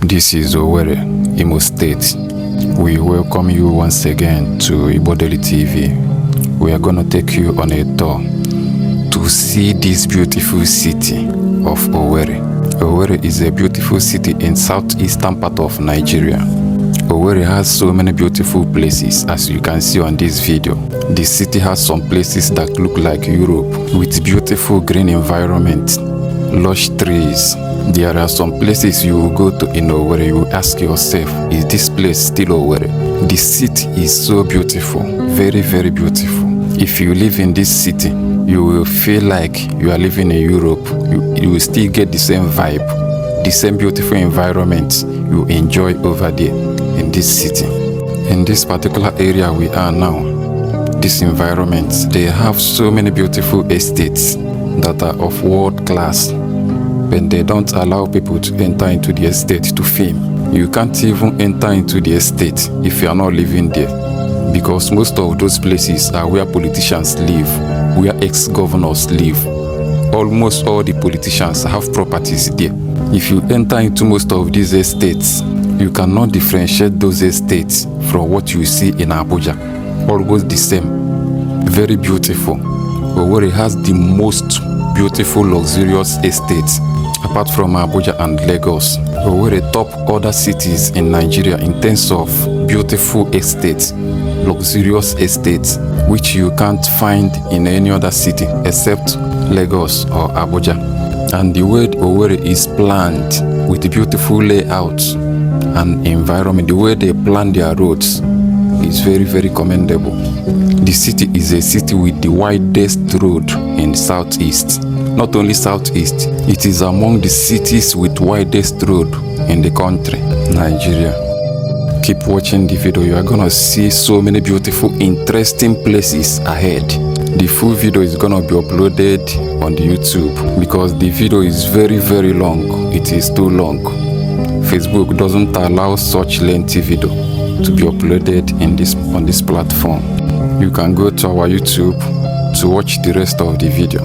This is Owerri, Imo State. We welcome you once again to Igbo-Daily TV. We are going to take you on a tour to see this beautiful city of Owerri. Owerri is a beautiful city in southeastern part of Nigeria. Owerri has so many beautiful places, as you can see on this video. The city has some places that look like Europe with beautiful green environment, lush trees. There are some places you will go to in Owerri, you will ask yourself, is this place still Owerri? The city is so beautiful, very, very beautiful. If you live in this city, you will feel like you are living in Europe. You will still get the same vibe, the same beautiful environment you enjoy over there in this city. In this particular area we are now, this environment, they have so many beautiful estates that are of world class, but they don't allow people to enter into the estate to film. You can't even enter into the estate if you are not living there, because most of those places are where politicians live, where ex-governors live. Almost all the politicians have properties there. If you enter into most of these estates, you cannot differentiate those estates from what you see in Abuja. Almost the same. Very beautiful. Owerri has the most beautiful luxurious estates apart from Abuja and Lagos. Owerri top other cities in Nigeria in terms of beautiful estates, luxurious estates, which you can't find in any other city except Lagos or Abuja. And the way Owerri is planned with beautiful layouts and environment, the way they plan their roads is very, very commendable. The city is a city with the widest road in southeast. Not only southeast, it is among the cities with widest road in the country, Nigeria. Keep watching the video. You are gonna see so many beautiful, interesting places ahead. The full video is gonna be uploaded on the YouTube because the video is very, very long. It is too long. Facebook doesn't allow such lengthy video to be uploaded on this platform. You can go to our YouTube to watch the rest of the video.